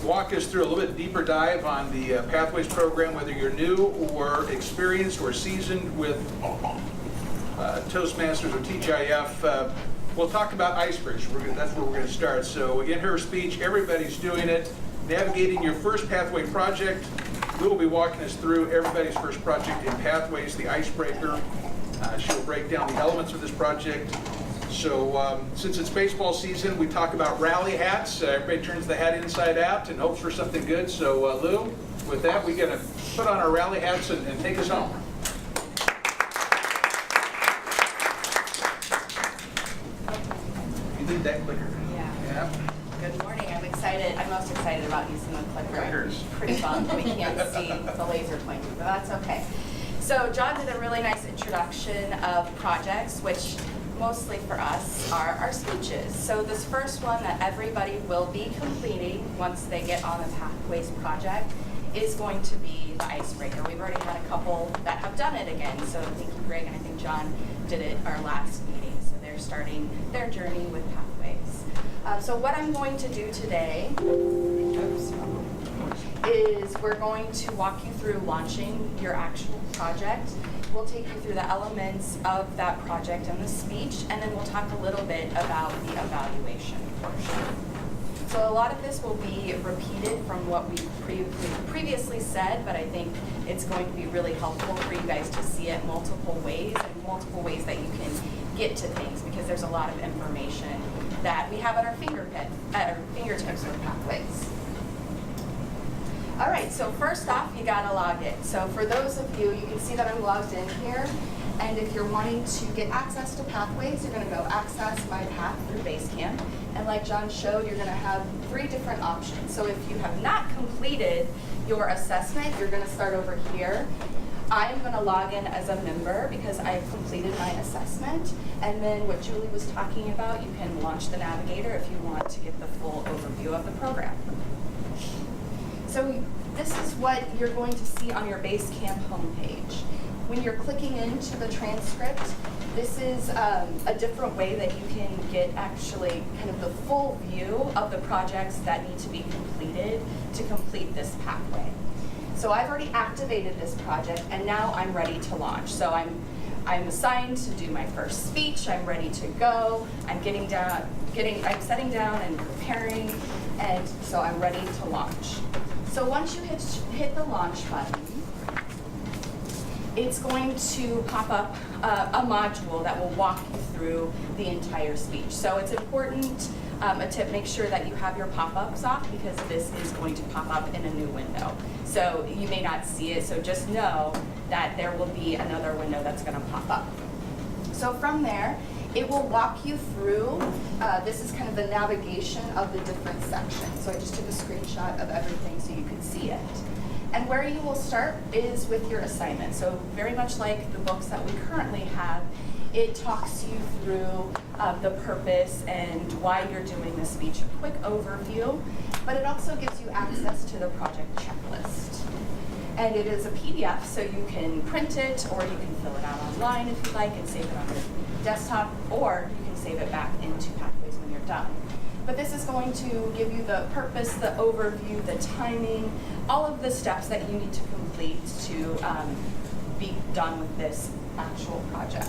walk us through a little bit deeper dive on the Pathways program, whether you're new or experienced or seasoned with Toastmasters or TGIF. We'll talk about icebreakers. That's where we're going to start. So in her speech, everybody's doing it. Navigating your first Pathway project. We will be walking us through everybody's first project in Pathways, the icebreaker. She'll break down the elements of this project. So since it's baseball season, we talk about rally hats. Everybody turns the hat inside out and hopes for something good. So Lou, with that, we're going to put on our rally hats and take us home. You need that clicker. Yeah. Good morning. I'm excited. I'm most excited about using the clicker. I'm pretty bummed we can't see the laser pointing, but that's okay. So John did a really nice introduction of projects, which mostly for us are our speeches. So this first one that everybody will be completing once they get on the Pathways project is going to be the icebreaker. We've already had a couple that have done it again. So thank you, Greg, and I think John did it our last meeting. So they're starting their journey with Pathways. So what I'm going to do today is we're going to walk you through launching your actual project. We'll take you through the elements of that project and the speech, and then we'll talk a little bit about the evaluation portion. So a lot of this will be repeated from what we previously said, but I think it's going to be really helpful for you guys to see it multiple ways and multiple ways that you can get to things, because there's a lot of information that we have at our fingertips with Pathways. All right, so first off, you gotta log in. So for those of you, you can see that I'm logged in here. And if you're wanting to get access to Pathways, you're gonna go access my path through Basecamp. And like John showed, you're gonna have 3 different options. So if you have not completed your assessment, you're gonna start over here. I'm gonna log in as a member because I've completed my assessment. And then what Julie was talking about, you can launch the Navigator if you want to get the full overview of the program. So this is what you're going to see on your Basecamp homepage. When you're clicking into the transcript, this is a different way that you can get actually kind of the full view of the projects that need to be completed to complete this pathway. So I've already activated this project, and now I'm ready to launch. So I'm assigned to do my first speech. I'm ready to go. I'm setting down and preparing, and so I'm ready to launch. So once you hit the launch button, it's going to pop up a module that will walk you through the entire speech. So it's important, a tip, make sure that you have your pop-ups off, because this is going to pop up in a new window. So you may not see it, so just know that there will be another window that's going to pop up. So from there, it will walk you through, this is kind of the navigation of the different sections. So I just took a screenshot of everything so you could see it. And where you will start is with your assignment. So very much like the books that we currently have, it talks you through the purpose and why you're doing the speech, a quick overview, but it also gives you access to the project checklist. And it is a PDF, so you can print it, or you can fill it out online if you like and save it on your desktop, or you can save it back into Pathways when you're done. But this is going to give you the purpose, the overview, the timing, all of the steps that you need to complete to be done with this actual project.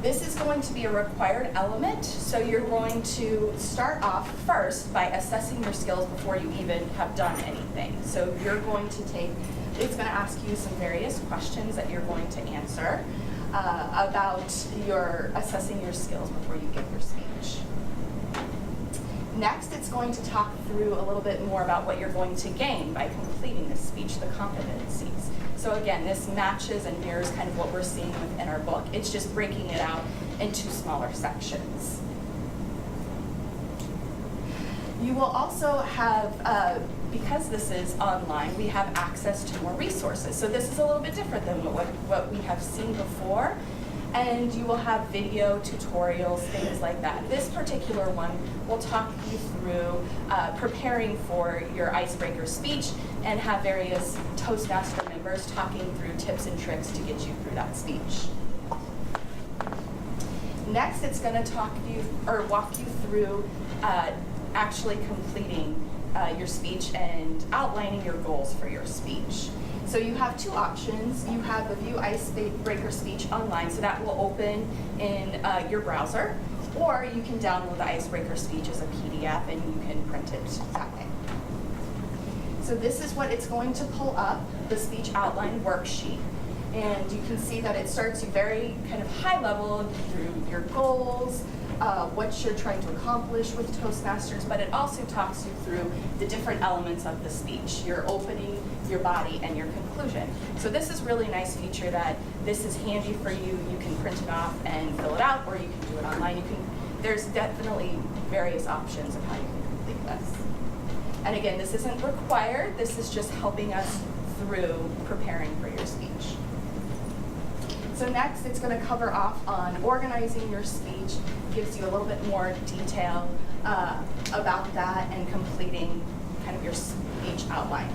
This is going to be a required element, so you're going to start off first by assessing your skills before you even have done anything. So you're going to it's going to ask you some various questions that you're going to answer about your assessing your skills before you give your speech. Next, it's going to talk through a little bit more about what you're going to gain by completing this speech, the competencies. So again, this matches and mirrors kind of what we're seeing within our book. It's just breaking it out into smaller sections. You will also have, because this is online, we have access to more resources. So this is a little bit different than what we have seen before. And you will have video tutorials, things like that. This particular one will talk you through preparing for your icebreaker speech and have various Toastmaster members talking through tips and tricks to get you through that speech. Next, it's going to walk you through actually completing your speech and outlining your goals for your speech. So you have two options. You have the View Icebreaker Speech online, so that will open in your browser, or you can download the Icebreaker Speech as a PDF and you can print it that way. So this is what it's going to pull up, the speech outline worksheet. And you can see that it starts you very kind of high level through your goals, what you're trying to accomplish with Toastmasters, but it also talks you through the different elements of the speech, your opening, your body, and your conclusion. So this is really nice feature that this is handy for you. You can print it off and fill it out, or you can do it online. There's definitely various options of how you can complete this. And again, this isn't required. This is just helping us through preparing for your speech. So next, it's going to cover off on organizing your speech, gives you a little bit more detail about that and completing kind of your speech outline.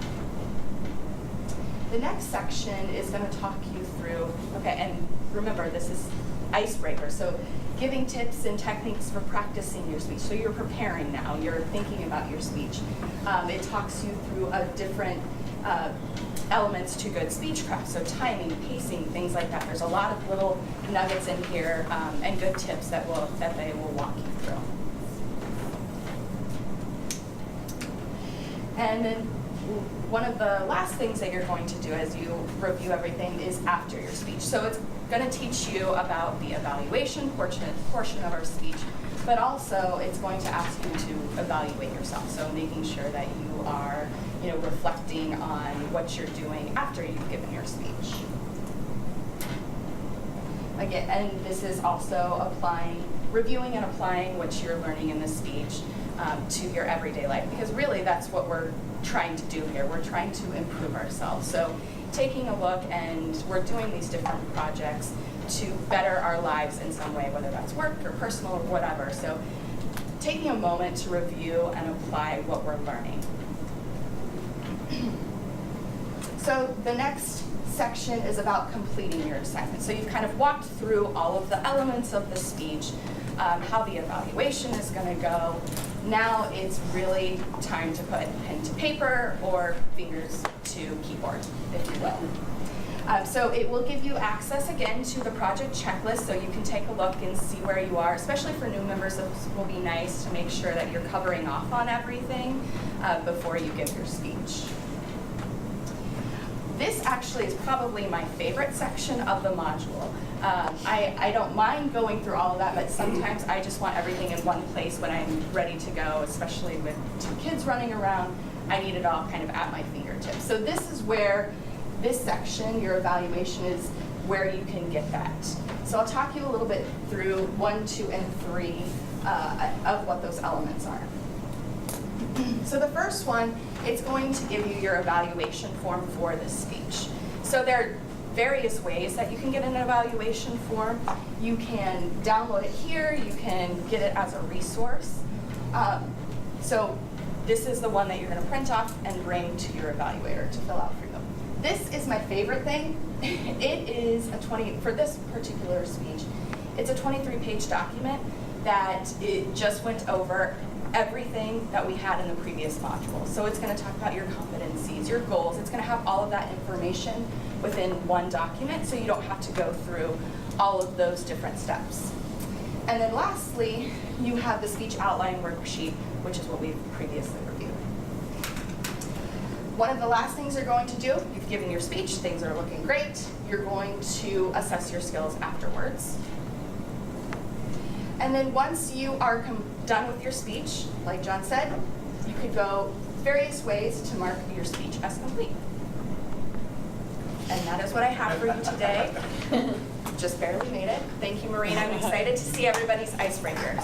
The next section is going to talk you through, okay, and remember, this is Icebreaker, so giving tips and techniques for practicing your speech. So you're preparing now, you're thinking about your speech. It talks you through different elements to good speechcraft, so timing, pacing, things like that. There's a lot of little nuggets in here and good tips that they will walk you through. And then one of the last things that you're going to do as you review everything is after your speech. So it's going to teach you about the evaluation portion of our speech, but also it's going to ask you to evaluate yourself. So making sure that you are, reflecting on what you're doing after you've given your speech. Again, and this is also reviewing and applying what you're learning in the speech to your everyday life, because really that's what we're trying to do here. We're trying to improve ourselves. So taking a look, and we're doing these different projects to better our lives in some way, whether that's work or personal or whatever. So taking a moment to review and apply what we're learning. So the next section is about completing your assignment. So you've kind of walked through all of the elements of the speech, how the evaluation is going to go. Now it's really time to put pen to paper or fingers to keyboard, if you will. So it will give you access again to the project checklist, so you can take a look and see where you are. Especially for new members, it will be nice to make sure that you're covering off on everything before you give your speech. This actually is probably my favorite section of the module. I don't mind going through all of that, but sometimes I just want everything in one place when I'm ready to go, especially with 2 kids running around. I need it all kind of at my fingertips. So this is where this section, your evaluation, is where you can get that. So I'll talk you a little bit through 1, 2, and 3 of what those elements are. So the first one, it's going to give you your evaluation form for this speech. So there are various ways that you can get an evaluation form. You can download it here, you can get it as a resource. So this is the one that you're going to print off and bring to your evaluator to fill out for you. This is my favorite thing. It is for this particular speech, it's a 23-page document that it just went over everything that we had in the previous module. So it's going to talk about your competencies, your goals. It's going to have all of that information within one document, so you don't have to go through all of those different steps. And then lastly, you have the speech outline worksheet, which is what we've previously reviewed. One of the last things you're going to do, you've given your speech, things are looking great, you're going to assess your skills afterwards. And then once you are done with your speech, like John said, you could go various ways to mark your speech as complete. And that is what I have for you today. Just barely made it. Thank you, Maureen. I'm excited to see everybody's icebreakers.